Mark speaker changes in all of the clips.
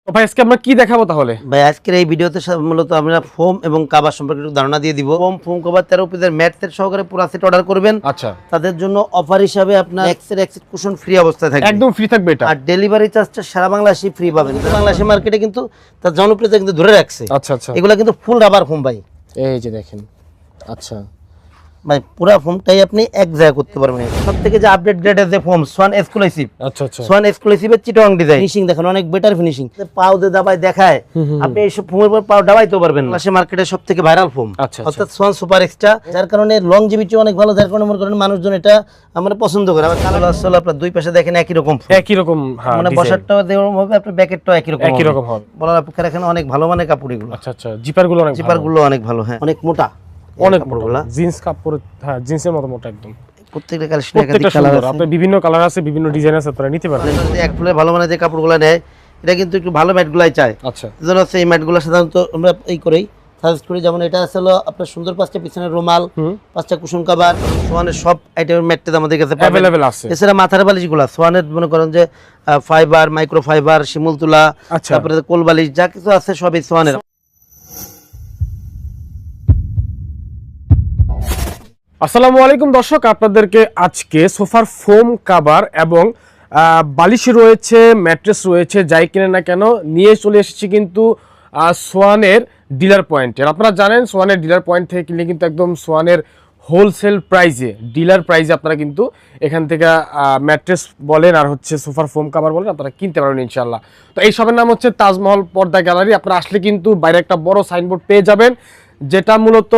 Speaker 1: তো ভাই আজকে আমরা কি দেখাবো তাহলে?
Speaker 2: ভাই আজকের এই ভিডিওতে মূলত আমরা ফোম এবং কভার সম্পর্কে একটু ধারণা দিয়ে দিব। ফোম কভার 13 পিসের ম্যাট সেট সহকারে পুরো সেট অর্ডার করবেন।
Speaker 1: আচ্ছা,
Speaker 2: তাদের জন্য অফার হিসাবে আপনার এক্সের কুশন ফ্রি অবস্থায় থাকবে,
Speaker 1: একদম ফ্রি থাকবে এটা।
Speaker 2: আর ডেলিভারি চার্জটা সারা বাংলাদেশে ফ্রি পাবেন। বাংলাদেশে মার্কেটে কিন্তু তার জনপ্রিয়তা কিন্তু ধরে রাখছে।
Speaker 1: আচ্ছা আচ্ছা,
Speaker 2: এগুলা কিন্তু ফুল রাবার ফোম ভাই।
Speaker 1: এই যে দেখেন। আচ্ছা
Speaker 2: ভাই পুরো ফোমটাই আপনি এক জায়গা করতে পারবেন। সবথেকে যে আপডেট গ্রেডের যে ফোম সোয়ান এক্সক্লুসিভ,
Speaker 1: আচ্ছা আচ্ছা,
Speaker 2: সোয়ান এক্সক্লুসিভের চিটং ডিজাইন ফিনিশিং দেখেন, অনেক বেটার ফিনিশিং। পাও দিয়ে দাবাই দেখায়, আপনি এইসব ফোমের পর পাও দাবাইতে পারবেন। বাংলাদেশে মার্কেটে সবথেকে ভাইরাল ফোম,
Speaker 1: আচ্ছা,
Speaker 2: অর্থাৎ সোয়ান সুপার এক্সট্রা, যার কারণে লংজিভিটি অনেক ভালো, যার কারণে মনে করেন মানুষজন এটা আমরা পছন্দ করে। আবার কালার আসলে আপনার দুই পাশে দেখেন একই রকম,
Speaker 1: একই রকম, হ্যাঁ,
Speaker 2: মানে বসারটাও দেওয়া হবে, আপনার ব্যাকেটটাও একই রকম
Speaker 1: হবে।
Speaker 2: বলার অপেক্ষা রাখেন, অনেক ভালো মানের কাপড় এগুলো।
Speaker 1: আচ্ছা আচ্ছা, জিপার গুলো অনেক ভালো।
Speaker 2: জিপার গুলো অনেক ভালো, হ্যাঁ অনেক মোটা,
Speaker 1: অনেক
Speaker 2: কাপড়গুলো
Speaker 1: জিন্স কাপড়, হ্যাঁ জিন্সের মতো মোটা একদম।
Speaker 2: প্রত্যেকটা কালেকশন
Speaker 1: প্রত্যেকটা
Speaker 2: একাধিক কালার
Speaker 1: সুন্দর,
Speaker 2: আছে,
Speaker 1: আপনার বিভিন্ন কালার আছে, বিভিন্ন ডিজাইন আছে, আপনারা নিতে পারবেন।
Speaker 2: যদি এক ফুলের ভালো মানের যে কাপড়গুলো নেয়, এটা কিন্তু একটু ভালো ম্যাটগুলাই চায়।
Speaker 1: আচ্ছা,
Speaker 2: এজন্য হচ্ছে এই ম্যাটগুলো সাধারণত আমরা এই করেই সাজেস্ট করি। যেমন এটা আছে হলো আপনার সুন্দর 5টা পিছনের রুমাল, 5টা কুশন কভার, সোয়ানের সব আইটেমের ম্যাটটা আমাদের কাছে
Speaker 1: अवेलेबल আছে।
Speaker 2: এছাড়া মাথার বালিশগুলো সোয়ানের মনে করেন যে ফাইবার, মাইক্রো ফাইবার, শিমুল তুলা,
Speaker 1: আচ্ছা,
Speaker 2: তারপরে কোল বালিশ, যা কিছু আছে সবই সোয়ানের।
Speaker 1: আসসালামু আলাইকুম দর্শক, আপনাদেরকে আজকে সোফার ফোম কভার এবং বালিশ রয়েছে, ম্যাট্রেস রয়েছে, যাই কিনে না কেন নিয়ে চলে এসেছি কিন্তু সোয়ানের ডিলার পয়েন্টে। আপনারা জানেন সোয়ানের ডিলার পয়েন্ট থেকে কিনলে কিন্তু একদম সোয়ানের হোলসেল প্রাইজে, ডিলার প্রাইজে আপনারা কিন্তু এখান থেকে ম্যাট্রেস বলেন আর হচ্ছে সোফার ফোম কভার বলেন আপনারা কিনতে পারবেন ইনশাল্লাহ। তো এই শপের নাম হচ্ছে তাজমহল পর্দা গ্যালারি। আপনারা আসলে কিন্তু বাইরে একটা বড় সাইনবোর্ড পেয়ে যাবেন, যেটা মূলত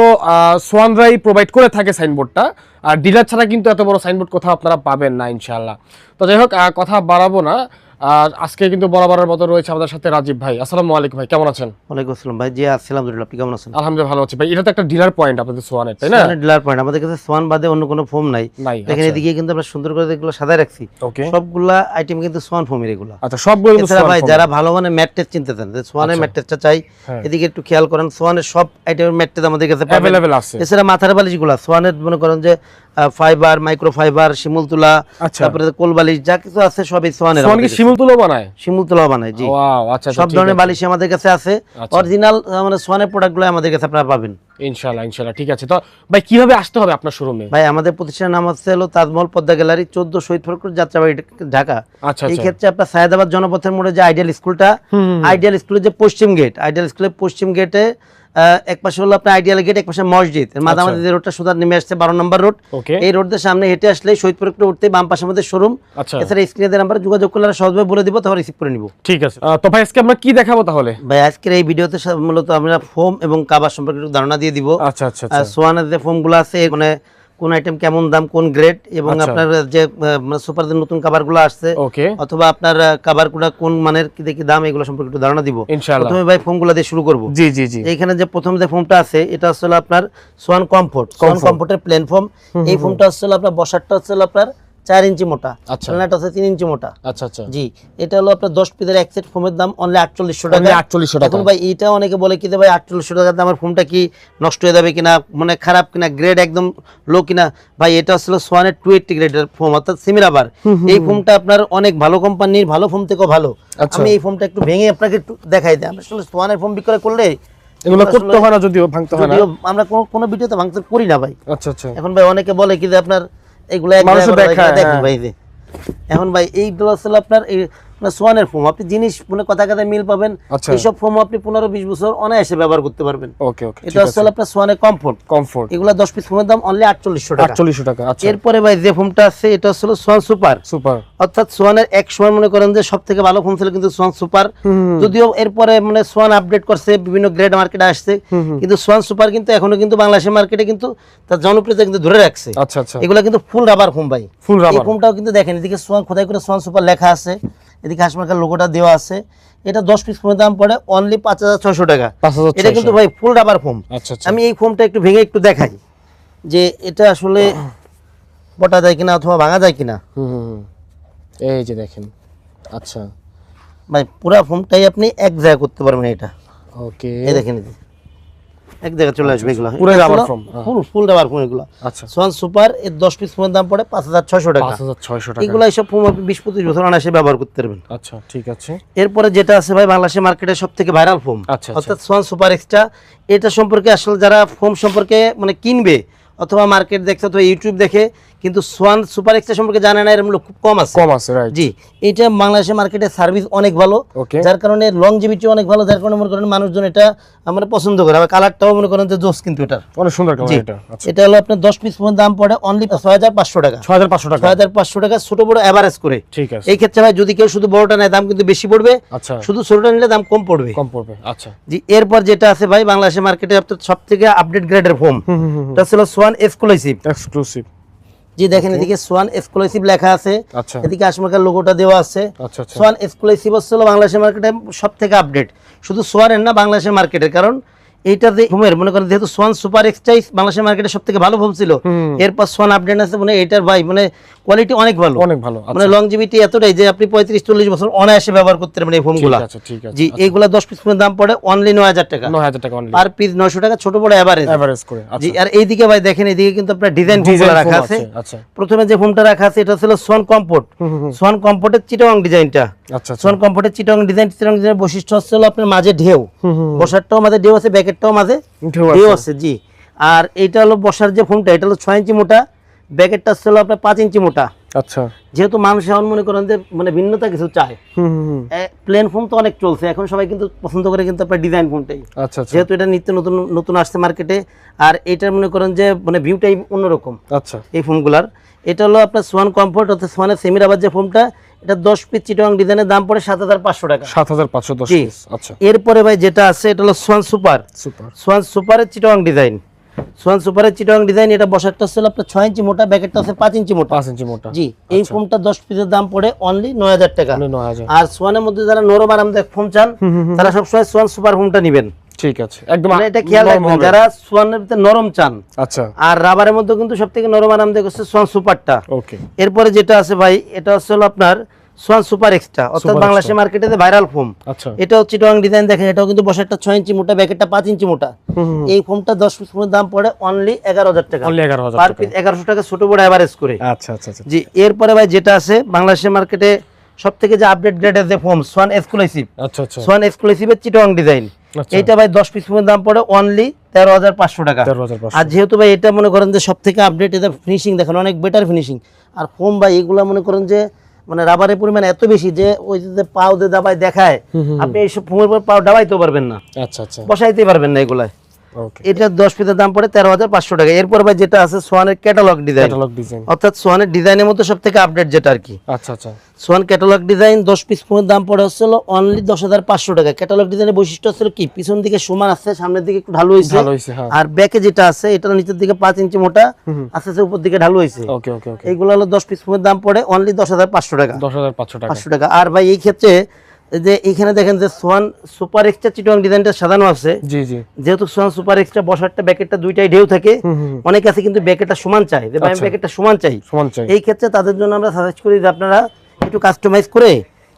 Speaker 1: সোয়ানরাই প্রোভাইড করে থাকে সাইনবোর্ডটা। আর ডিলার ছাড়া কিন্তু এত বড় সাইনবোর্ড কোথাও আপনারা পাবেন না ইনশাআল্লাহ। তো যাই হোক, কথা বাড়াবো না। আর আজকে কিন্তু বরাবরের মতো রয়েছে আমাদের সাথে রাজীব ভাই। আসসালামু আলাইকুম ভাই, কেমন আছেন?
Speaker 2: ওয়ালাইকুম আসসালাম ভাই, জি আছি আলহামদুলিল্লাহ, আপনি কেমন আছেন?
Speaker 1: আলহামদুলিল্লাহ ভালো আছি ভাই। এটা তো একটা ডিলার পয়েন্ট আপনাদের সোয়ানের, তাই না?
Speaker 2: সোয়ানের ডিলার পয়েন্ট, আমাদের কাছে সোয়ান বাদে অন্য কোনো ফোম নাই। দেখেন এদিকে কিন্তু আমরা সুন্দর করে এগুলো সাজায় রাখছি, সবগুলা আইটেম কিন্তু সোয়ান ফোমের এগুলো।
Speaker 1: আচ্ছা, সবগুলো
Speaker 2: ভাই যারা ভালো মানে ম্যাট্রেস চিনতে চান, যে সোয়ানের ম্যাট্রেসটা চাই, এদিকে একটু খেয়াল করেন, সোয়ানের সব আইটেমের ম্যাট্রেস আমাদের কাছে
Speaker 1: अवेलेबल আছে।
Speaker 2: এছাড়া মাথার বালিশগুলো সোয়ানের মনে করেন যে ফাইবার, মাইক্রো ফাইবার, শিমুল তুলা, তারপরে কোল বালিশ, যা কিছু আছে সবই সোয়ানের।
Speaker 1: সোয়ান কি শিমুল তুলা বানায়?
Speaker 2: শিমুল তুলা বানায়, জি।
Speaker 1: ওয়াও, আচ্ছা,
Speaker 2: সব ধরনের বালিশ আমাদের কাছে আছে, অরিজিনাল মানে সোয়ানের প্রোডাক্টগুলো আমাদের কাছে আপনারা পাবেন
Speaker 1: ইনশাআল্লাহ ইনশাআল্লাহ। ঠিক আছে, তো ভাই কিভাবে আসতে হবে আপনার শোরুমে?
Speaker 2: ভাই আমাদের প্রতিষ্ঠানের নাম হচ্ছে হলো তাজমহল পদ্মা গ্যালারি, 14 শহীদ ফরকুর, যাত্রাবাড়ি, ঢাকা।
Speaker 1: আচ্ছা,
Speaker 2: এই ক্ষেত্রে আপনার সায়েদাবাদ জনপথের মোড়ে যে আইডিয়াল স্কুলটা, আইডিয়াল স্কুলের যে পশ্চিম গেট, আইডিয়াল স্কুলের পশ্চিম গেটে এক পাশে হলো আপনার আইডিয়াল গেট, এক পাশে মসজিদ, মাঝামাঝি যে রোডটা সোজা নেমে আসছে 12 নম্বর রোড, এই রোডের সামনে হেঁটে আসলে শহীদ ফরকুর উঠতে বাম পাশে আমাদের শোরুম। এছাড়া স্ক্রিনে দেওয়া নাম্বারে যোগাযোগ করলে সহজভাবে বলে দিব, তারপর রিসিভ করে নিব।
Speaker 1: ঠিক আছে, তো ভাই আজকে আমরা কি দেখাবো তাহলে?
Speaker 2: ভাই আজকের এই ভিডিওতে মূলত আমরা ফোম এবং কভার সম্পর্কে একটু ধারণা দিয়ে দিব।
Speaker 1: আচ্ছা আচ্ছা,
Speaker 2: সোয়ানের যে ফোমগুলো আছে, মানে কোন আইটেম কেমন দাম, কোন গ্রেড, এবং আপনার যে সুপার যে নতুন কভারগুলো আসছে অথবা আপনার কভারগুলো কোন মানের, কি দেখি দাম, এগুলো সম্পর্কে একটু ধারণা দিব ইনশাআল্লাহ। প্রথমে ভাই ফোমগুলো দিয়ে শুরু করব।
Speaker 1: জি জি জি।
Speaker 2: এইখানে যে প্রথম যে ফোমটা আছে, এটা আসলে আপনার সোয়ান কমফোর্ট, সোয়ান কমফোর্টের প্লেন ফোম। এই ফোমটা আসলে আপনার বসারটা হচ্ছে আপনার 4 ইঞ্চি মোটা, চালনাটা হচ্ছে 3 ইঞ্চি মোটা।
Speaker 1: আচ্ছা আচ্ছা,
Speaker 2: জি। এটা হলো আপনার 10 পিসের এক সেট ফোমের দাম অনলি 4800 টাকা।
Speaker 1: 4800 টাকা।
Speaker 2: এখন ভাই এটা অনেকে বলে কি যে ভাই 4800 টাকা দামের ফোমটা কি নষ্ট হয়ে যাবে কিনা, মানে খারাপ কিনা, গ্রেড একদম লো কিনা। ভাই এটা আসলে সোয়ানের 280 গ্রেডের ফোম, অর্থাৎ সেমি রাবার। এই ফোমটা আপনার অনেক ভালো কোম্পানির, ভালো ফোম থেকেও ভালো। আমি এই ফোমটা একটু ভেঙে আপনাকে একটু দেখাই দিই। আমরা আসলে সোয়ানের ফোম বিক্রয় করলে
Speaker 1: এগুলো করতে হয় না, যদিও ভাঙতে হয় না,
Speaker 2: আমরা কোনো ভিডিওতে ভাঙতে করি না ভাই।
Speaker 1: আচ্ছা আচ্ছা।
Speaker 2: এখন ভাই অনেকে বলে কি যে আপনার এগুলো দেখেন ভাই, এখন ভাই এইগুলো আসলে আপনার সোয়ানের ফোম, আপনি জিনিস মানে কথা কথায় মিল পাবেন। এইসব ফোম আপনি 15-20 বছর অনায়াসে ব্যবহার করতে পারবেন। এটা আসলে আপনার সোয়ানের কমফোর্ট। এগুলো 10 পিস ফোমের দাম অনলি 4800 টাকা।
Speaker 1: 4800 টাকা। আচ্ছা।
Speaker 2: এরপরে ভাই যে ফোমটা আছে, এটা আসলে সোয়ান সুপার, অর্থাৎ সোয়ানের এক সময় মনে করেন যে সব থেকে ভালো ফোম ছিল কিন্তু সোয়ান সুপার। যদিও এরপরে মানে সোয়ান আপডেট করছে, বিভিন্ন গ্রেড মার্কেটে আসছে, কিন্তু সোয়ান সুপার কিন্তু এখনো কিন্তু বাংলাদেশের মার্কেটে কিন্তু তার জনপ্রিয়তা কিন্তু ধরে রাখছে।
Speaker 1: আচ্ছা আচ্ছা,
Speaker 2: এগুলো কিন্তু ফুল রাবার ফোম ভাই।
Speaker 1: ফুল রাবার।
Speaker 2: এই ফোমটাও কিন্তু দেখেন, এদিকে সোয়ান খোদাই করে সোয়ান সুপার লেখা আছে, এদিকে হাসমার্কার লোগোটা দেওয়া আছে। এটা 10 পিস ফোমের দাম পড়ে অনলি 5600 টাকা। এটা কিন্তু ভাই ফুল রাবার ফোম। আমি এই ফোমটা একটু ভেঙে একটু দেখাই যে এটা আসলে বটা যায় কিনা অথবা ভাঙা যায় কিনা।
Speaker 1: এই যে দেখেন। আচ্ছা
Speaker 2: ভাই পুরা ফোমটাই আপনি এক জায়গা করতে পারবেন এটা।
Speaker 1: ওকে,
Speaker 2: এই দেখেন, এক জায়গায় চলে আসবে এগুলো
Speaker 1: পুরো রাবার ফোম,
Speaker 2: ফুল রাবার ফোম এগুলো।
Speaker 1: আচ্ছা,
Speaker 2: সোয়ান সুপার এর 10 পিস ফোমের দাম পড়ে 5600 টাকা।
Speaker 1: 5600 টাকা।
Speaker 2: এগুলো এইসব ফোম আপনি 20-25 বছর অনায়াসে ব্যবহার করতে পারবেন।
Speaker 1: আচ্ছা, ঠিক আছে।
Speaker 2: এরপরে যেটা আছে ভাই বাংলাদেশের মার্কেটে সবথেকে ভাইরাল ফোম,
Speaker 1: আচ্ছা,
Speaker 2: অর্থাৎ সোয়ান সুপার এক্সট্রা। এটা সম্পর্কে আসলে যারা ফোম সম্পর্কে মানে কিনবে অথবা মার্কেট দেখছে অথবা ইউটিউব দেখে, কিন্তু সোয়ান সুপার এক্সট্রা সম্পর্কে জানে না, এরকম লোক খুব কম আছে।
Speaker 1: রাইট।
Speaker 2: জি, এটা বাংলাদেশের মার্কেটে সার্ভিস অনেক ভালো,
Speaker 1: ওকে।
Speaker 2: যার কারণে লংজিভিটি অনেক ভালো, যার কারণে মনে করেন মানুষজন এটা আমরা পছন্দ করে। আবার কালারটাও মনে করেন যে জোস, কিন্তু এটার
Speaker 1: অনেক সুন্দর কালার এটা। আচ্ছা,
Speaker 2: এটা হলো আপনার 10 পিস ফোনের দাম পড়ে অনলি 6500 টাকা।
Speaker 1: 6500 টাকা।
Speaker 2: 6500 টাকা ছোট বড় এভারেজ করে।
Speaker 1: ঠিক আছে।
Speaker 2: এই ক্ষেত্রে ভাই যদি কেউ শুধু বড়টা নেয় দাম কিন্তু বেশি পড়বে,
Speaker 1: আচ্ছা,
Speaker 2: শুধু ছোটটা নিলে দাম কম পড়বে।
Speaker 1: আচ্ছা
Speaker 2: জি, এরপর যেটা আছে ভাই বাংলাদেশের মার্কেটে আপনার সবথেকে আপডেট গ্রেডের ফোম, এটা ছিল সোয়ান এক্সক্লুসিভ। জি, দেখেন এদিকে সোয়ান এক্সক্লুসিভ লেখা আছে,
Speaker 1: আচ্ছা,
Speaker 2: এদিকে আশমাকার লোগোটা দেওয়া আছে।
Speaker 1: আচ্ছা,
Speaker 2: সোয়ান এক্সক্লুসিভ হচ্ছে বাংলাদেশের মার্কেটে সবথেকে আপডেট, শুধু সোয়ানের না বাংলাদেশের মার্কেটের। কারণ এইটা ফোমের মনে করেন যেহেতু সোয়ান সুপার এক্সট্রাই বাংলাদেশের মার্কেটে সবথেকে ভালো ফোম ছিল, এরপর সোয়ান আপডেট আছে, মানে এটার ভাই মানে কোয়ালিটি অনেক ভালো,
Speaker 1: অনেক ভালো।
Speaker 2: মানে লংজিভিটি এতটাই যে আপনি 35-40 বছর অনায়াসে ব্যবহার করতে পারবেন এই ফোমগুলো।
Speaker 1: ঠিক আছে।
Speaker 2: জি, এইগুলা 10 পিস ফোমের দাম পড়ে অনলি 9000 টাকা।
Speaker 1: 9000 টাকা অনলি।
Speaker 2: পার পিস 900 টাকা, ছোট বড় এভারেজ
Speaker 1: করে।
Speaker 2: জি, আর এইদিকে ভাই দেখেন এদিকে কিন্তু আপনার ডিজাইন ফোমগুলো রাখা আছে।
Speaker 1: আচ্ছা,
Speaker 2: প্রথমে যে ফোমটা রাখা আছে এটা ছিল সোয়ান কমফোর্ট। সোয়ান কমফোর্টের চিটাগং ডিজাইনটা।
Speaker 1: আচ্ছা,
Speaker 2: সোয়ান কমফোর্টের চিটাগং ডিজাইনের বৈশিষ্ট্য হচ্ছে আপনার মাঝে ঢেউ, বসারটাও মাঝে ঢেউ আছে, ব্যাকেটটাও মাঝে ঢেউ আছে। জি, আর এইটা হলো বসার যে ফোমটা, এটা হলো 6 ইঞ্চি মোটা, ব্যাকেটটা ছিল আপনার 5 ইঞ্চি মোটা।
Speaker 1: আচ্ছা,
Speaker 2: যেহেতু মানুষ এখন মনে করেন যে মানে ভিন্নতা কিছু চায়, প্লেন ফোম তো অনেক চলছে, এখন সবাই কিন্তু পছন্দ করে কিন্তু আপনার ডিজাইন ফোমটাই।
Speaker 1: আচ্ছা,
Speaker 2: যেহেতু এটা নিত্য নতুন নতুন আসছে মার্কেটে, আর এটার মনে করেন যে মানে ভিউটাই অন্যরকম।
Speaker 1: আচ্ছা,
Speaker 2: এই ফোমগুলার এটা হলো আপনার সোয়ান কমফোর্ট, অর্থাৎ সোয়ানের সেমি রাবার যে ফোমটা, এটা 10 পিস চিটাগং ডিজাইনের দাম পড়ে 7500 টাকা।
Speaker 1: 7510
Speaker 2: জি।
Speaker 1: পিস। আচ্ছা,
Speaker 2: এরপরে ভাই যেটা আছে এটা হলো সোয়ান সুপার।
Speaker 1: সুপার।
Speaker 2: সোয়ান সুপারের চিটাগং ডিজাইন, সোয়ান সুপারের চিটাগং ডিজাইন, এটা বসারটা ছিল আপনার 6 ইঞ্চি মোটা, ব্যাকেটটা আছে 5 ইঞ্চি মোটা।
Speaker 1: 5 ইঞ্চি মোটা।
Speaker 2: জি, এই ফোমটা 10 পিসের দাম পড়ে অনলি 9000 টাকা।
Speaker 1: 9000।
Speaker 2: আর সোয়ানের মধ্যে যারা নরম আরামদায়ক ফোম চান তারা সবসময় সোয়ান সুপার ফোমটা নেবেন।
Speaker 1: ঠিক আছে, একদম
Speaker 2: মানে এটা খেয়াল রাখবেন যারা সোয়ানের ভিতরে নরম চান।
Speaker 1: আচ্ছা,
Speaker 2: আর রাবারের মধ্যে কিন্তু সবথেকে নরম আরামদায়ক হচ্ছে সোয়ান সুপারটা।
Speaker 1: ওকে।
Speaker 2: এরপরে যেটা আছে ভাই এটা হচ্ছে আপনার সোয়ান সুপার এক্সট্রা, অর্থাৎ বাংলাদেশের মার্কেটে যে ভাইরাল ফোম।
Speaker 1: আচ্ছা,
Speaker 2: এটা হচ্ছে চিটাগং ডিজাইন, দেখেন এটাও কিন্তু বসারটা 6 ইঞ্চি মোটা, ব্যাকেটটা 5 ইঞ্চি মোটা। এই ফোমটা 10 পিস ফোমের দাম পড়ে অনলি 11000 টাকা।
Speaker 1: অনলি 11000
Speaker 2: পার
Speaker 1: টাকা।
Speaker 2: পিস 1100 টাকা, ছোট বড় এভারেজ করে।
Speaker 1: আচ্ছা, আচ্ছা, আচ্ছা।
Speaker 2: জি, এরপরে ভাই যেটা আছে বাংলাদেশের মার্কেটে সবথেকে যে আপডেট গ্রেডের যে ফোম সোয়ান এক্সক্লুসিভ।
Speaker 1: আচ্ছা, আচ্ছা।
Speaker 2: সোয়ান এক্সক্লুসিভের চিটাগং ডিজাইন,
Speaker 1: আচ্ছা।
Speaker 2: এইটা ভাই 10 পিস ফোমের দাম পড়ে অনলি 13500 টাকা।
Speaker 1: 13500।
Speaker 2: আর যেহেতু ভাই এটা মনে করেন যে সবথেকে আপডেট, এটা ফিনিশিং দেখেন অনেক বেটার ফিনিশিং। আর ফোম ভাই এগুলা মনে করেন যে মানে রাবারের পরিমাণ এত বেশি যে ওই যে পাও দিয়ে দাবাই দেখায়, আপনি এইসব ফোমের পর পাও দাবাইতেও পারবেন না,
Speaker 1: আচ্ছা, আচ্ছা,
Speaker 2: বসাইতে পারবেন না এগুলাই।
Speaker 1: ওকে।
Speaker 2: এটা 10 পিসের দাম পড়ে 13500 টাকা। এরপর ভাই যেটা আছে সোয়ানের ক্যাটালগ ডিজাইন, অর্থাৎ সোয়ানের ডিজাইনের মধ্যে সবথেকে আপডেট যেটা আর কি।
Speaker 1: আচ্ছা, আচ্ছা।
Speaker 2: সোয়ান ক্যাটালগ ডিজাইন 10 পিস ফোনের দাম পড়ে হচ্ছিল অনলি 10500 টাকা। ক্যাটালগ ডিজাইনের বৈশিষ্ট্য হচ্ছে কি, পিছন দিকে সমান আছে, সামনের দিকে একটু ঢালু হয়েছে, আর ব্যাকে যেটা আছে এটা নিচের দিকে 5 ইঞ্চি মোটা আছে, উপর দিকে ঢালু হয়েছে।
Speaker 1: ওকে, ওকে, ওকে।
Speaker 2: এইগুলো হলো 10 পিস ফোনের দাম পড়ে অনলি 10500 টাকা।
Speaker 1: 10500
Speaker 2: টাকা। আর ভাই এই ক্ষেত্রে যে এইখানে দেখেন যে সোয়ান সুপার এক্সট্রা চিটাগং ডিজাইনটা সাজানো আছে।
Speaker 1: জি, জি।
Speaker 2: যেহেতু সোয়ান সুপার এক্সট্রা বসারটা ব্যাকেটটা দুইটাই ঢেউ থাকে, অনেক আছে কিন্তু ব্যাকেটটা সমান চাই, যে ভাই ব্যাকেটটা সমান চাই। এই ক্ষেত্রে তাদের জন্য আমরা সাজেস্ট করি যে আপনারা একটু কাস্টমাইজ করে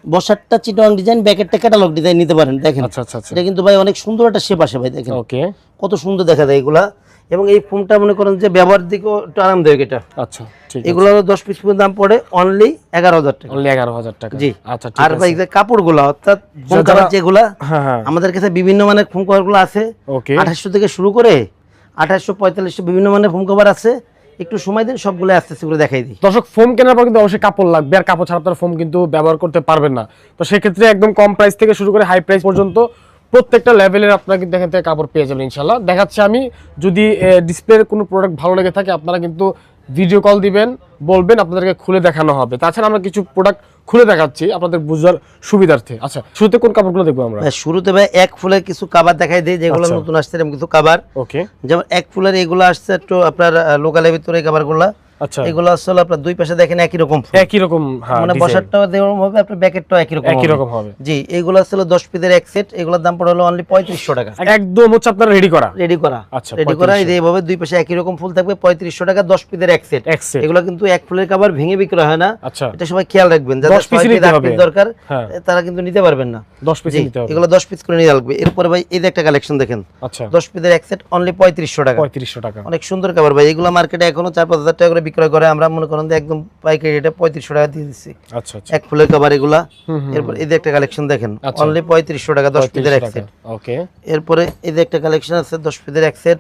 Speaker 2: বসারটা চিটাগং ডিজাইন, ব্যাকেটটা ক্যাটালগ ডিজাইন নিতে পারেন। দেখেন
Speaker 1: আচ্ছা, আচ্ছা, আচ্ছা।
Speaker 2: এটা কিন্তু ভাই অনেক সুন্দর একটা শেপ আসে ভাই, দেখেন
Speaker 1: ওকে,
Speaker 2: কত সুন্দর দেখা যায় এগুলা। এবং এই ফোমটা মনে করেন যে ব্যবহার দিকেও একটু আরামদায়ক এটা।
Speaker 1: আচ্ছা, ঠিক আছে।
Speaker 2: এগুলো 10 পিস ফোমের দাম পড়ে অনলি 11000 টাকা।
Speaker 1: অনলি 11000 টাকা।
Speaker 2: জি।
Speaker 1: আচ্ছা, ঠিক
Speaker 2: আর
Speaker 1: আছে।
Speaker 2: ভাই যে কাপড়গুলো, অর্থাৎ ফোম কভার যেগুলা,
Speaker 1: হ্যাঁ, হ্যাঁ,
Speaker 2: আমাদের কাছে বিভিন্ন মানের ফোম কভারগুলো আছে।
Speaker 1: ওকে।
Speaker 2: 2800 থেকে শুরু করে 2845 বিভিন্ন মানের ফোম কভার আছে। একটু সময় দিন, সবগুলো আস্তে আস্তে করে দেখাই দিই।
Speaker 1: দর্শক, ফোম কেনার পর কিন্তু অবশ্যই কাপড় লাগবে, আর কাপড় ছাড়া আপনার ফোম কিন্তু ব্যবহার করতে পারবেন না। তো সেক্ষেত্রে একদম কম প্রাইস থেকে শুরু করে হাই প্রাইস পর্যন্ত প্রত্যেকটা লেভেলের আপনারা কিন্তু এখান থেকে কাপড় পেয়ে যাবেন ইনশাল্লাহ। দেখাচ্ছি আমি, যদি ডিসপ্লের কোনো প্রোডাক্ট ভালো লেগে থাকে আপনারা কিন্তু ভিডিও কল দিবেন, বলবেন, আপনাদেরকে খুলে দেখানো হবে। তাছাড়া আমরা কিছু প্রোডাক্ট খুলে দেখাচ্ছি আপনাদের বুঝার সুবিধার্থে। আচ্ছা, শুরুতে কোন কাপড়গুলো দেখবো আমরা?
Speaker 2: শুরুতে ভাই এক ফুলের কিছু কাভার দেখাই দিই, যেগুলো নতুন আসছে এরকম কিছু কাভার।
Speaker 1: ওকে।
Speaker 2: যেমন এক ফুলের এগুলো আসছে একটু আপনার লোকালের ভিতরে কাভারগুলো,
Speaker 1: আচ্ছা
Speaker 2: এগুলো আসলে আপনার দুই পাশে দেখেন একই রকম ফুল।
Speaker 1: একই রকম, হ্যাঁ
Speaker 2: মানে
Speaker 1: design।
Speaker 2: বসারটাও যেরকম হবে আপনার ব্যাকেটটাও একই রকম
Speaker 1: একই
Speaker 2: হবে।
Speaker 1: রকম হবে।
Speaker 2: জি, এগুলো আসলে 10 পিসের এক সেট, এগুলোর দাম পড়ে হলো অনলি 3500 টাকা।
Speaker 1: একদম হচ্ছে আপনার রেডি করা।
Speaker 2: রেডি করা,
Speaker 1: আচ্ছা,
Speaker 2: রেডি করা
Speaker 1: 3500
Speaker 2: এইভাবে দুই পাশে একই রকম ফুল থাকবে 3500 টাকা 10 পিসের এক সেট।
Speaker 1: এক সেট।
Speaker 2: এগুলো কিন্তু এক ফুলের কভার ভেঙে বিক্রি হয় না,
Speaker 1: আচ্ছা
Speaker 2: এটা সবাই খেয়াল রাখবেন। যাদের
Speaker 1: 10 পিস
Speaker 2: 6
Speaker 1: নিতে
Speaker 2: পিস 8
Speaker 1: হবে।
Speaker 2: পিস দরকার
Speaker 1: হ্যাঁ
Speaker 2: তারা কিন্তু নিতে পারবেন না।
Speaker 1: 10 পিস
Speaker 2: জি,
Speaker 1: নিতে হবে।
Speaker 2: এগুলো 10 পিস করে নিয়ে লাগবে। এরপরে ভাই এই যে একটা কালেকশন দেখেন,
Speaker 1: আচ্ছা
Speaker 2: 10 পিসের এক সেট অনলি 3500 টাকা।
Speaker 1: 3500 টাকা।
Speaker 2: অনেক সুন্দর কভার ভাই, এগুলো মার্কেটে এখনো 4-5 হাজার টাকা করে বিক্রয় করে, আমরা মনে করেন যে একদম পাইকারি রেটে 3500 টাকা দিয়ে দিচ্ছি
Speaker 1: আচ্ছা আচ্ছা
Speaker 2: এক ফুলের কভার এগুলা। এরপর এই যে একটা কালেকশন দেখেন
Speaker 1: আচ্ছা।
Speaker 2: অনলি 3500 টাকা 10 পিসের এক সেট।
Speaker 1: ওকে
Speaker 2: এরপরে এই যে একটা কালেকশন আছে 10 পিসের এক সেট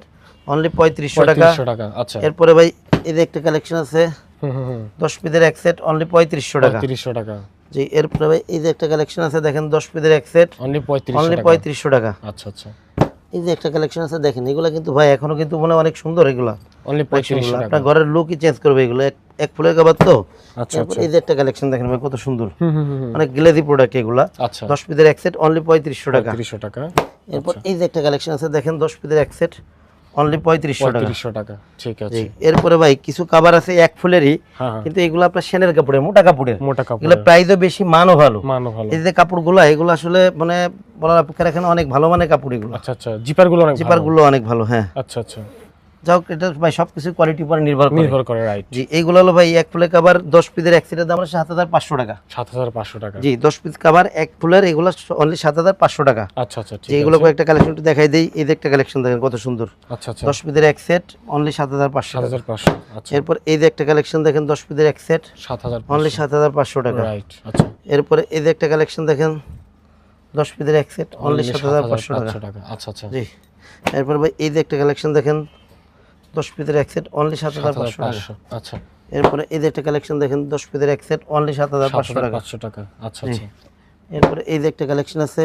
Speaker 2: অনলি 3500 টাকা।
Speaker 1: 3500 টাকা। আচ্ছা
Speaker 2: এরপরে ভাই এই যে একটা কালেকশন আছে
Speaker 1: হুম হুম হুম
Speaker 2: 10 পিসের এক সেট অনলি 3500 টাকা।
Speaker 1: 3500 টাকা।
Speaker 2: জি, এরপরে ভাই এই যে একটা কালেকশন আছে দেখেন 10 পিসের এক সেট
Speaker 1: অনলি 3500
Speaker 2: অনলি
Speaker 1: টাকা।
Speaker 2: 3500 টাকা।
Speaker 1: আচ্ছা আচ্ছা
Speaker 2: এই যে একটা কালেকশন আছে দেখেন, এগুলা কিন্তু ভাই এখনো কিন্তু মনে হয় অনেক সুন্দর, এগুলা
Speaker 1: অনলি 3500 টাকা।
Speaker 2: আপনার ঘরের লুকই চেঞ্জ করবে এগুলো, এক ফুলের কভার তো।
Speaker 1: আচ্ছা
Speaker 2: এরপর
Speaker 1: আচ্ছা
Speaker 2: এই যে একটা কালেকশন দেখেন ভাই কত সুন্দর,
Speaker 1: হুম হুম হুম
Speaker 2: অনেক গ্লেজি প্রোডাক্ট এগুলা।
Speaker 1: আচ্ছা
Speaker 2: 10 পিসের এক সেট অনলি 3500 টাকা।
Speaker 1: 3500 টাকা।
Speaker 2: এরপর এই যে একটা কালেকশন আছে দেখেন 10 পিসের এক সেট অনলি 3500 টাকা।
Speaker 1: 3500 টাকা। ঠিক আছে।
Speaker 2: জি, এরপরে ভাই কিছু কভার আছে এক ফুলেরই,
Speaker 1: হ্যাঁ হ্যাঁ
Speaker 2: কিন্তু এগুলো আপনার সেনের কাপড়ের, মোটা কাপড়ের,
Speaker 1: মোটা কাপড়।
Speaker 2: এগুলো প্রাইসও বেশি, মানও ভালো।
Speaker 1: মানও ভালো।
Speaker 2: এই যে কাপড়গুলো এগুলো আসলে মানে বলার অপেক্ষা রাখেন, অনেক ভালো মানের কাপড় এগুলো।
Speaker 1: আচ্ছা আচ্ছা জিপার গুলো অনেক
Speaker 2: জিপার
Speaker 1: ভালো।
Speaker 2: গুলো অনেক ভালো, হ্যাঁ।
Speaker 1: আচ্ছা আচ্ছা
Speaker 2: যাও, এটা ভাই সবকিছু কোয়ালিটির উপর নির্ভর করে।
Speaker 1: নির্ভর করে, রাইট।
Speaker 2: জি, এইগুলো হলো ভাই এক ফুলের কভার 10 পিসের এক সেটের দাম হলো 7500 টাকা।
Speaker 1: 7500 টাকা।
Speaker 2: জি, 10 পিস কভার এক ফুলের এগুলো অনলি 7500 টাকা।
Speaker 1: আচ্ছা আচ্ছা ঠিক
Speaker 2: যে
Speaker 1: আছে।
Speaker 2: এগুলো কয়েকটা কালেকশন একটু দেখাই দেই। এই যে একটা কালেকশন দেখেন কত সুন্দর,
Speaker 1: আচ্ছা আচ্ছা
Speaker 2: 10 পিসের এক সেট অনলি 7500 টাকা।
Speaker 1: 7500। আচ্ছা
Speaker 2: এরপর এই যে একটা কালেকশন দেখেন 10 পিসের এক সেট
Speaker 1: 7500
Speaker 2: অনলি 7500 টাকা।
Speaker 1: রাইট। আচ্ছা
Speaker 2: এরপরে এই যে একটা কালেকশন দেখেন 10 পিসের এক সেট অনলি 7500 টাকা।
Speaker 1: 7500 টাকা। আচ্ছা আচ্ছা
Speaker 2: জি, এরপর ভাই এই যে একটা কালেকশন দেখেন 10 পিসের এক সেট অনলি 7500 টাকা।
Speaker 1: 7500। আচ্ছা
Speaker 2: এরপরে এই যে একটা কালেকশন দেখেন 10 পিসের এক সেট অনলি 7500 টাকা।
Speaker 1: 7500 টাকা। আচ্ছা আচ্ছা
Speaker 2: এরপরে এই যে একটা কালেকশন আছে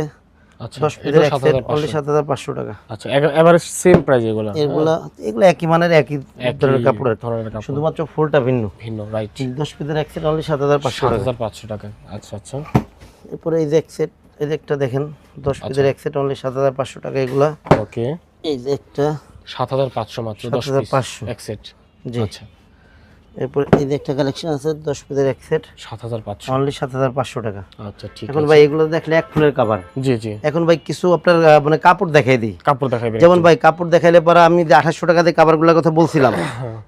Speaker 1: আচ্ছা
Speaker 2: 10 পিসের
Speaker 1: এটা
Speaker 2: এক সেট অনলি
Speaker 1: 7500।
Speaker 2: 7500 টাকা।
Speaker 1: আচ্ছা এভারেজ সেম প্রাইস এগুলো।
Speaker 2: এগুলো একই মানের একই ধরনের কাপড়ের,
Speaker 1: ধরনের কাপড়
Speaker 2: শুধুমাত্র ফুলটা ভিন্ন।
Speaker 1: ভিন্ন, রাইট।
Speaker 2: 10 পিসের এক সেট অনলি 7500 টাকা।
Speaker 1: 7500 টাকা। আচ্ছা আচ্ছা
Speaker 2: এরপরে এই যে এক সেট, এই যে একটা দেখেন 10 পিসের এক সেট অনলি 7500 টাকা এগুলা।
Speaker 1: ওকে
Speaker 2: এই যে একটা
Speaker 1: 7500 মাত্র 10 পিস
Speaker 2: 7500
Speaker 1: এক সেট।
Speaker 2: জি।
Speaker 1: আচ্ছা
Speaker 2: এরপর এই যে একটা কালেকশন আছে 10 পিসের এক সেট
Speaker 1: 7500।
Speaker 2: অনলি 7500 টাকা।
Speaker 1: আচ্ছা ঠিক
Speaker 2: এখন
Speaker 1: আছে।
Speaker 2: ভাই এগুলো দেখলে এক ফুলের কভার।
Speaker 1: জি জি
Speaker 2: এখন ভাই কিছু আপনার মানে কাপড় দেখাই দিই।
Speaker 1: কাপড় দেখাবেন।
Speaker 2: যেমন ভাই কাপড় দেখাইলে পরে আমি যে 2800 টাকা দিয়ে কাপড়গুলোর কথা বলছিলাম,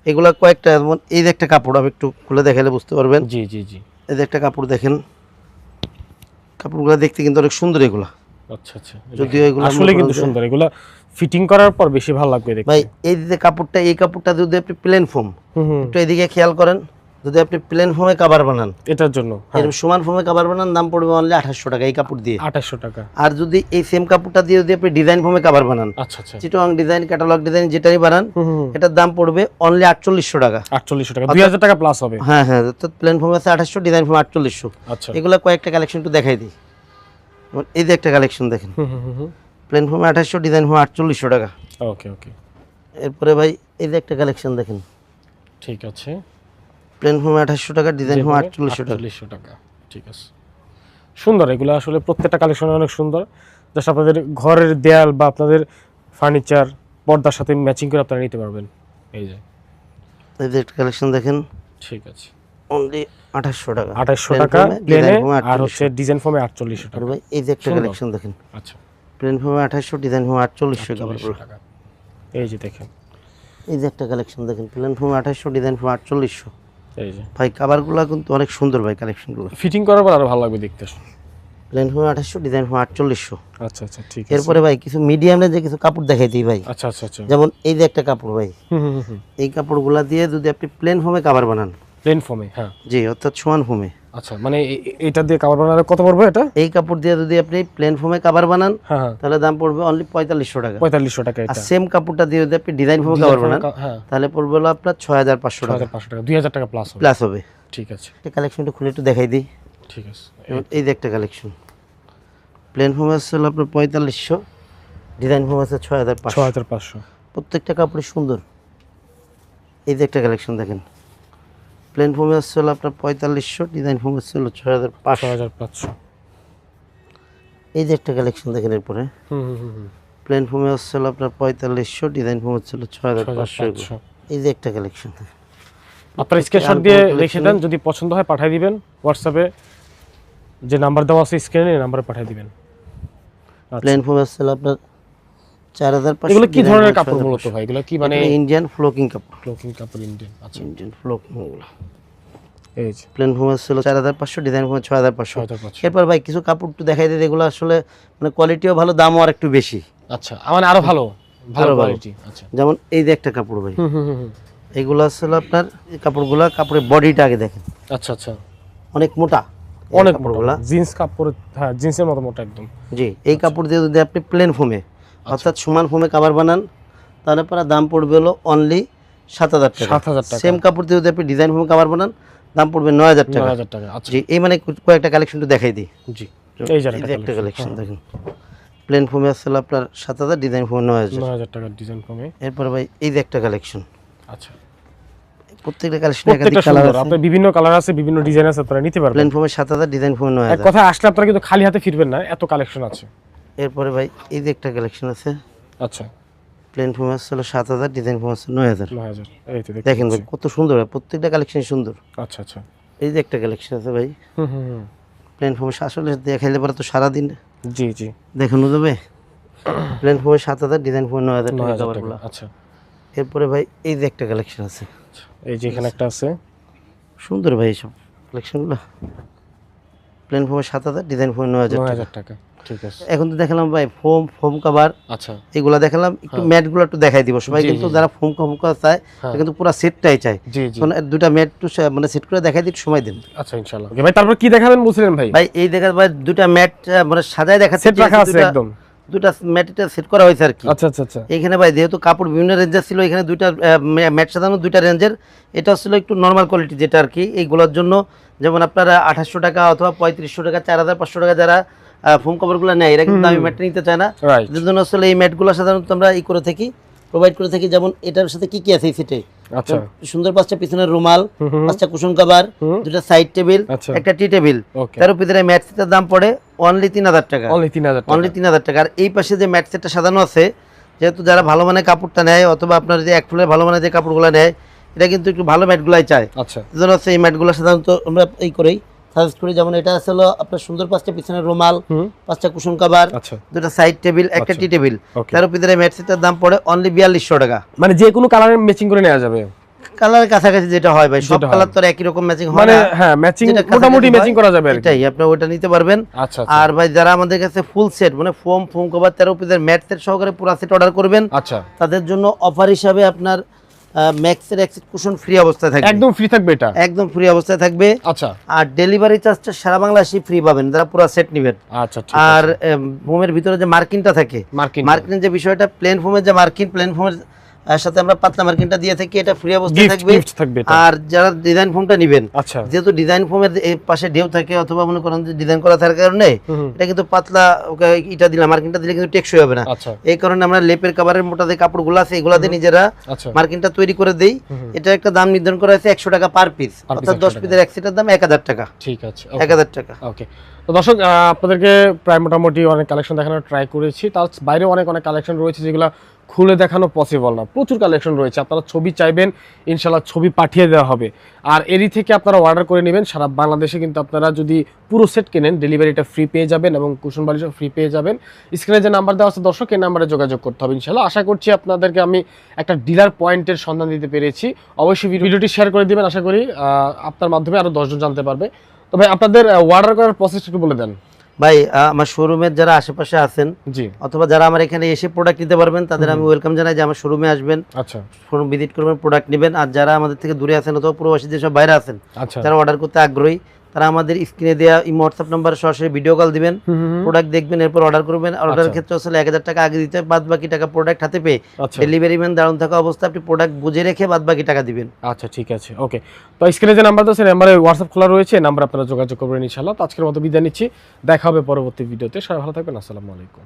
Speaker 2: এগুলা কয়েকটা, যেমন এই যে একটা কাপড় আমি একটু খুলে দেখাইলে বুঝতে পারবেন।
Speaker 1: জি জি জি
Speaker 2: এই যে একটা কাপড় দেখেন, কাপড়গুলো দেখতে কিন্তু অনেক সুন্দর এগুলা,
Speaker 1: আচ্ছা আচ্ছা
Speaker 2: যদিও এগুলো
Speaker 1: আসলে কিন্তু সুন্দর, এগুলা ফিটিং করার পর বেশি ভালো লাগবে দেখতে।
Speaker 2: ভাই এই যে কাপড়টা, এই কাপড়টা যদি আপনি প্লেন ফোম,
Speaker 1: হুম হুম
Speaker 2: একটু এদিকে খেয়াল করেন, যদি আপনি প্লেন ফোমে কভার বানান,
Speaker 1: এটার জন্য
Speaker 2: এরকম সমান ফোমে কভার বানান, দাম পড়বে অনলি 2800 টাকা এই কাপড় দিয়ে।
Speaker 1: 2800 টাকা।
Speaker 2: আর যদি এই সেম কাপড়টা দিয়ে যদি আপনি ডিজাইন ফোমে কভার বানান,
Speaker 1: আচ্ছা আচ্ছা
Speaker 2: চিটং ডিজাইন, ক্যাটালগ ডিজাইন যেটাই বানান,
Speaker 1: হুম হুম
Speaker 2: এটার দাম পড়বে অনলি 4800 টাকা।
Speaker 1: 4800 টাকা, 2000 টাকা প্লাস হবে।
Speaker 2: হ্যাঁ হ্যাঁ, তো প্লেন ফোম আছে 2800, ডিজাইন ফোম 4800।
Speaker 1: আচ্ছা
Speaker 2: এগুলা কয়েকটা কালেকশন একটু দেখাই দিই। যেমন এই যে একটা কালেকশন দেখেন,
Speaker 1: হুম হুম হুম
Speaker 2: প্লেন ফোমে 2800, ডিজাইন ফোম 4800 টাকা।
Speaker 1: ওকে ওকে
Speaker 2: এরপরে ভাই এই যে একটা কালেকশন দেখেন,
Speaker 1: ঠিক আছে।
Speaker 2: প্লেন ফোমে 2800 টাকা, ডিজাইন ফোম 4800 টাকা।
Speaker 1: 4800 টাকা, ঠিক আছে। সুন্দর এগুলো, আসলে প্রত্যেকটা কালেকশন অনেক সুন্দর। জাস্ট আপনাদের ঘরের দেয়াল বা আপনাদের ফার্নিচার পর্দার সাথে ম্যাচিং করে আপনারা নিতে পারবেন। এই যে
Speaker 2: এই যে একটা কালেকশন দেখেন
Speaker 1: ঠিক আছে,
Speaker 2: অনলি 2800 টাকা।
Speaker 1: 2800
Speaker 2: Plain
Speaker 1: টাকা
Speaker 2: foam এ,
Speaker 1: প্লেনে,
Speaker 2: design foam এ
Speaker 1: আর
Speaker 2: 4800
Speaker 1: হচ্ছে ডিজাইন ফর্মে 4800
Speaker 2: আর
Speaker 1: টাকা।
Speaker 2: ভাই এই যে একটা
Speaker 1: সুন্দর।
Speaker 2: কালেকশন দেখেন,
Speaker 1: আচ্ছা
Speaker 2: প্লেন ফোমে 2800, ডিজাইন ফোম 4800
Speaker 1: 4800 টাকা। এই যে দেখেন,
Speaker 2: এই যে একটা কালেকশন দেখেন, প্লেন ফোমে 2800, ডিজাইন ফোম 4800।
Speaker 1: এই যে
Speaker 2: ভাই কাভারগুলো কিন্তু অনেক সুন্দর ভাই, কালেকশনগুলো।
Speaker 1: ফিটিং করার পর আরো ভালো লাগবে দেখতে।
Speaker 2: প্লেন ফোমে 2800, ডিজাইন ফোম 4800।
Speaker 1: আচ্ছা আচ্ছা ঠিক আছে।
Speaker 2: এরপরে ভাই কিছু মিডিয়ামের যে কিছু কাপড় দেখাই দিই ভাই।
Speaker 1: আচ্ছা আচ্ছা আচ্ছা
Speaker 2: যেমন এই যে একটা কাপড় ভাই,
Speaker 1: হুম হুম হুম
Speaker 2: এই কাপড়গুলা দিয়ে যদি আপনি প্লেন ফোমে কাভার বানান,
Speaker 1: প্লেন ফর্মে, হ্যাঁ
Speaker 2: জি, অর্থাৎ সমান ফোমে,
Speaker 1: আচ্ছা, মানে এটা দিয়ে কাভার বানালে কত পড়বে এটা?
Speaker 2: এই কাপড় দিয়ে যদি আপনি প্লেন ফোমে কাভার বানান,
Speaker 1: হ্যাঁ হ্যাঁ
Speaker 2: তাহলে দাম পড়বে অনলি 4500 টাকা।
Speaker 1: 4500 টাকা
Speaker 2: আর
Speaker 1: এটা।
Speaker 2: সেম কাপড়টা দিয়ে যদি আপনি ডিজাইন ফোমে কাভার বানান,
Speaker 1: হ্যাঁ
Speaker 2: তাহলে পড়বে হলো আপনার 6500 টাকা
Speaker 1: 6500 টাকা, 2000 টাকা প্লাস হবে।
Speaker 2: প্লাস হবে।
Speaker 1: ঠিক আছে
Speaker 2: একটা কালেকশনটা খুলে একটু দেখাই দিই।
Speaker 1: ঠিক আছে।
Speaker 2: যেমন এই যে একটা কালেকশন, প্লেন ফোম আছে হলো আপনার 4500, ডিজাইন ফোম আছে 6500।
Speaker 1: 6500
Speaker 2: প্রত্যেকটা কাপড়ই সুন্দর। এই যে একটা কালেকশন দেখেন, প্লেন ফোমে আসছে হলো আপনার 4500, ডিজাইন ফোম আসছে হলো 6500।
Speaker 1: 6500
Speaker 2: এই যে একটা কালেকশন দেখেন, এরপরে
Speaker 1: হুম হুম হুম হুম
Speaker 2: প্লেন ফোমে আসছে হলো আপনার 4500, ডিজাইন ফোম হচ্ছে হলো 6500।
Speaker 1: 6500
Speaker 2: এই যে একটা কালেকশন,
Speaker 1: আপনারা স্ক্রিনশট দিয়ে রেখে দেন, যদি পছন্দ হয় পাঠিয়ে দিবেন হোয়াটসঅ্যাপে, যে নাম্বার দেওয়া আছে স্ক্রিনে এই নাম্বারে পাঠিয়ে দিবেন।
Speaker 2: প্লেন ফোম আসছে আপনার 4500।
Speaker 1: এগুলো কি ধরনের কাপড় মূলত ভাই? এগুলো কি মানে
Speaker 2: ইন্ডিয়ান ফ্লোকিং কাপড়?
Speaker 1: ফ্লোকিং কাপড় ইন্ডিয়ান। আচ্ছা,
Speaker 2: ইন্ডিয়ান ফ্লোকিং এগুলো।
Speaker 1: এই যে
Speaker 2: প্লেন ফোম আসছিল 4500, ডিজাইন ফোম 6500।
Speaker 1: 6500।
Speaker 2: এরপর ভাই কিছু কাপড় একটু দেখাই দিই, এগুলো আসলে মানে কোয়ালিটিও ভালো, দামও আর একটু বেশি।
Speaker 1: আচ্ছা, মানে আরো ভালো ভালো কোয়ালিটি। আচ্ছা,
Speaker 2: যেমন এই যে একটা কাপড় ভাই,
Speaker 1: হুম।
Speaker 2: এগুলো আসলে আপনার এই কাপড়গুলো, কাপড়ের বডিটা আগে দেখেন,
Speaker 1: আচ্ছা,
Speaker 2: অনেক মোটা,
Speaker 1: অনেক
Speaker 2: কাপড়গুলো
Speaker 1: জিন্স কাপড়, হ্যাঁ জিন্সের মতো মোটা একদম।
Speaker 2: জি, এই কাপড় দিয়ে যদি আপনি প্লেন ফোমে অর্থাৎ সমান ফোমে কাভার বানান, তাহলে পরে দাম পড়বে হলো অনলি 7000 টাকা।
Speaker 1: 7000 টাকা।
Speaker 2: সেম কাপড় দিয়ে যদি আপনি ডিজাইন ফোমে কাভার বানান, দাম পড়বে 9000 টাকা।
Speaker 1: 9000 টাকা। আচ্ছা
Speaker 2: জি, এই মানে কয়েকটা কালেকশন তো দেখাই দিই।
Speaker 1: জি, এই যে
Speaker 2: একটা কালেকশন দেখেন, প্লেন ফোমে আসলে আপনার 7000, ডিজাইন ফোমে
Speaker 1: 9000 টাকার ডিজাইন কমে।
Speaker 2: এরপর ভাই এই যে একটা কালেকশন,
Speaker 1: আচ্ছা,
Speaker 2: প্রত্যেকটা কালেকশন
Speaker 1: প্রত্যেকটা
Speaker 2: একাধিক কালার
Speaker 1: সুন্দর,
Speaker 2: আছে,
Speaker 1: আপনার বিভিন্ন কালার আছে, বিভিন্ন ডিজাইন আছে, আপনারা নিতে পারবেন।
Speaker 2: প্লেন ফোমে 7000, ডিজাইন ফোমে
Speaker 1: এক
Speaker 2: 9000।
Speaker 1: কথা আসলে আপনারা কিন্তু খালি হাতে ফিরবেন না, এত কালেকশন আছে।
Speaker 2: এরপরে ভাই এই যে একটা কালেকশন আছে,
Speaker 1: আচ্ছা,
Speaker 2: প্লেন ফোমে আসলে 7000, ডিজাইন ফোমে 9000।
Speaker 1: 9000। এই তো
Speaker 2: দেখেন ভাই কত সুন্দর, প্রত্যেকটা কালেকশন সুন্দর।
Speaker 1: আচ্ছা।
Speaker 2: এই যে একটা কালেকশন আছে ভাই,
Speaker 1: হুম।
Speaker 2: প্লেন ফোমে আসলে দেখাইলে পরে তো সারাদিন
Speaker 1: জি
Speaker 2: দেখানো যাবে। প্লেন ফোমে 7000, ডিজাইন ফোমে 9000 টাকা
Speaker 1: 9000
Speaker 2: কাভারগুলো।
Speaker 1: টাকা। আচ্ছা,
Speaker 2: এরপরে ভাই এই যে একটা কালেকশন আছে,
Speaker 1: এই যে এখানে একটা আছে,
Speaker 2: সুন্দর ভাই সব কালেকশনগুলো। প্লেন ফোমে 7000, ডিজাইন ফোমে 9000 টাকা।
Speaker 1: 9000 টাকা। ঠিক আছে।
Speaker 2: এখন তো দেখালাম ভাই ফোম কাভার,
Speaker 1: আচ্ছা,
Speaker 2: এগুলা দেখালাম, একটু ম্যাটগুলো একটু দেখাই দিব সবাই,
Speaker 1: জি,
Speaker 2: কিন্তু
Speaker 1: জি।
Speaker 2: যারা ফোম কাভার চায় তারা কিন্তু পুরো সেটটাই চায়।
Speaker 1: জি।
Speaker 2: এখন দুটা ম্যাট একটু মানে সেট করে দেখাই দিই, একটু সময় দিন
Speaker 1: আচ্ছা ইনশাআল্লাহ। ওকে ভাই, তারপর কি দেখাবেন বলছিলেন ভাই?
Speaker 2: ভাই। এই দেখা ভাই দুটা ম্যাট মানে সাজায় দেখাচ্ছে,
Speaker 1: সেট রাখা আছে একদম।
Speaker 2: দুটা ম্যাটটা সেট করা হয়েছে আর কি।
Speaker 1: আচ্ছা।
Speaker 2: এখানে ভাই যেহেতু কাপড় বিভিন্ন রেঞ্জের ছিল, এখানে দুইটা ম্যাট সাজানো, দুইটা রেঞ্জের। এটা ছিল একটু নর্মাল কোয়ালিটি যেটা আর কি, এইগুলোর জন্য যেমন আপনারা 2800 টাকা অথবা 3500 টাকা, 4500 টাকা যারা ফোম কভারগুলো নেয়, এরা কিন্তু দামি ম্যাটটা নিতে চায় না।
Speaker 1: রাইট।
Speaker 2: এর জন্য আসলে এই ম্যাটগুলো সাধারণত আমরা করে থাকি, প্রোভাইড করে থাকি। যেমন এটার সাথে কি আছে এই সেটে,
Speaker 1: আচ্ছা,
Speaker 2: সুন্দর 5টা পিছনের রুমাল, 5টা কুশন কভার, দুটো সাইড টেবিল,
Speaker 1: আচ্ছা।
Speaker 2: একটা টি টেবিল,
Speaker 1: ওকে।
Speaker 2: তার উপরে ম্যাট সেটের দাম পড়ে অনলি 3000 টাকা।
Speaker 1: অনলি 3000 টাকা।
Speaker 2: অনলি 3000 টাকা। আর এই পাশে যে ম্যাট সেটটা সাজানো আছে, যেহেতু যারা ভালো মানের কাপড়টা নেয় অথবা আপনার যে এক ফুলের ভালো মানের যে কাপড়গুলো নেয়, এটা কিন্তু একটু ভালো ম্যাটগুলাই চায়।
Speaker 1: আচ্ছা,
Speaker 2: এজন্য হচ্ছে এই ম্যাটগুলো সাধারণত আমরা এই করেই সাজেস্ট করি। যেমন এটা আছে হলো আপনার সুন্দর 5টা পিছনের রুমাল, 5টা কুশন কভার,
Speaker 1: আচ্ছা।
Speaker 2: দুটো সাইড টেবিল, একটা টি টেবিল,
Speaker 1: ওকে।
Speaker 2: তার উপরে ম্যাট সেটের দাম পড়ে অনলি 4200 টাকা।
Speaker 1: মানে যে কোনো কালারের ম্যাচিং করে নেওয়া যাবে,
Speaker 2: কালারের কাছাকাছি যেটা হয় ভাই, সব কালার তো আর একই রকম ম্যাচিং হয়
Speaker 1: মানে
Speaker 2: না,
Speaker 1: হ্যাঁ ম্যাচিং
Speaker 2: যেটা
Speaker 1: মোটামুটি
Speaker 2: কাছাকাছি
Speaker 1: ম্যাচিং
Speaker 2: হয়,
Speaker 1: করা যাবে আর কি।
Speaker 2: এটাই আপনি ওটা নিতে পারবেন।
Speaker 1: আচ্ছা।
Speaker 2: আর ভাই যারা আমাদের কাছে ফুল সেট মানে ফোম কভার 13 পিসের ম্যাট সেট সহকারে পুরো সেট অর্ডার করবেন,
Speaker 1: আচ্ছা,
Speaker 2: তাদের জন্য অফার হিসাবে আপনার ম্যাক্সের এক সেট কুশন ফ্রি অবস্থায় থাকবে,
Speaker 1: একদম ফ্রি থাকবে এটা।
Speaker 2: একদম ফ্রি অবস্থায় থাকবে।
Speaker 1: আচ্ছা
Speaker 2: আর ডেলিভারি চার্জটা সারা বাংলাদেশে ফ্রি পাবেন যারা পুরো সেট নেবেন।
Speaker 1: আচ্ছা, ঠিক
Speaker 2: আর
Speaker 1: আছে।
Speaker 2: ফোমের ভিতরে যে মার্কিনটা থাকে, মার্কিনের যে বিষয়টা, প্লেন ফোমের যে মার্কিন, প্লেন ফোমের সাথে আমরা পাতলা মার্কিনটা দিয়ে থাকি, এটা ফ্রি অবস্থায় থাকবে।
Speaker 1: গিফট থাকবে এটা।
Speaker 2: আর যারা ডিজাইন ফোমটা নেবেন,
Speaker 1: আচ্ছা,
Speaker 2: যেহেতু ডিজাইন ফোমের এই পাশে ঢেউ থাকে অথবা মনে করেন যে ডিজাইন করা থাকার কারণে এটা কিন্তু পাতলা এটা দিলাম, মার্কিনটা দিলে কিন্তু টেকসই হবে না।
Speaker 1: আচ্ছা,
Speaker 2: এই কারণে আমরা লেপের কাভারের মোটা যে কাপড়গুলো আছে এগুলা দিয়ে নিজেরা
Speaker 1: আচ্ছা।
Speaker 2: মার্কিনটা তৈরি করে দেই। এটা একটা দাম নির্ধারণ করা হয়েছে 100 টাকা পার পিস, অর্থাৎ 10 পিসের এক সেটের দাম 1000 টাকা।
Speaker 1: ঠিক আছে,
Speaker 2: 1000 টাকা।
Speaker 1: ওকে। তো দর্শক, আপনাদেরকে প্রায় মোটামুটি অনেক কালেকশন দেখানোর ট্রাই করেছি, তার বাইরে অনেক কালেকশন রয়েছে যেগুলো খুলে দেখানো পসিবল না। প্রচুর কালেকশন রয়েছে, আপনারা ছবি চাইবেন ইনশাল্লাহ ছবি পাঠিয়ে দেওয়া হবে। আর এরই থেকে আপনারা অর্ডার করে নেবেন। সারা বাংলাদেশে কিন্তু আপনারা যদি পুরো সেট কেনেন ডেলিভারিটা ফ্রি পেয়ে যাবেন এবং কুশন বালিশও ফ্রি পেয়ে যাবেন। স্ক্রিনে যে নাম্বার দেওয়া আছে দর্শক, এই নাম্বারে যোগাযোগ করতে হবে ইনশাল্লাহ। আশা করছি আপনাদেরকে আমি একটা ডিলার পয়েন্টের সন্ধান দিতে পেরেছি। অবশ্যই ভিডিওটি শেয়ার করে দিবেন, আশা করি আপনার মাধ্যমে আরও 10 জন জানতে পারবে। তো ভাই আপনাদের অর্ডার করার প্রসেসটা একটু বলে দেন।
Speaker 2: ভাই আমার শোরুমের যারা আশেপাশে আছেন
Speaker 1: জি,
Speaker 2: অথবা যারা আমার এখানে এসে প্রোডাক্ট নিতে পারবেন, তাদের আমি ওয়েলকাম জানাই যে আমার শোরুমে আসবেন,
Speaker 1: আচ্ছা,
Speaker 2: শোরুম ভিজিট করবেন, প্রোডাক্ট নেবেন। আর যারা আমাদের থেকে দূরে আছেন অথবা প্রবাসী যেসব বাইরে আছেন,
Speaker 1: আচ্ছা,
Speaker 2: যারা অর্ডার করতে আগ্রহী, তারা আমাদের স্ক্রিনে দেওয়া এই হোয়াটসঅ্যাপ নাম্বারে সরাসরি ভিডিও কল দিবেন, প্রোডাক্ট দেখবেন, এরপর অর্ডার করবেন। অর্ডারের ক্ষেত্রে আসলে 1000 টাকা আগে দিতে, বাদ বাকি টাকা প্রোডাক্ট হাতে পেয়ে
Speaker 1: আচ্ছা,
Speaker 2: ডেলিভারি ম্যান দাঁড়ানো থাকা অবস্থায় আপনি প্রোডাক্ট বুঝে রেখে বাদ বাকি টাকা দিবেন।
Speaker 1: আচ্ছা, ঠিক আছে, ওকে। তো স্ক্রিনে যে নাম্বার আছে নাম্বারে হোয়াটসঅ্যাপ খোলা রয়েছে, নাম্বার আপনারা যোগাযোগ করবেন ইনশাআল্লাহ। তো আজকের মতো বিদায় নিচ্ছি, দেখা হবে পরবর্তী ভিডিওতে। সবাই ভালো থাকবেন, আসসালামু আলাইকুম।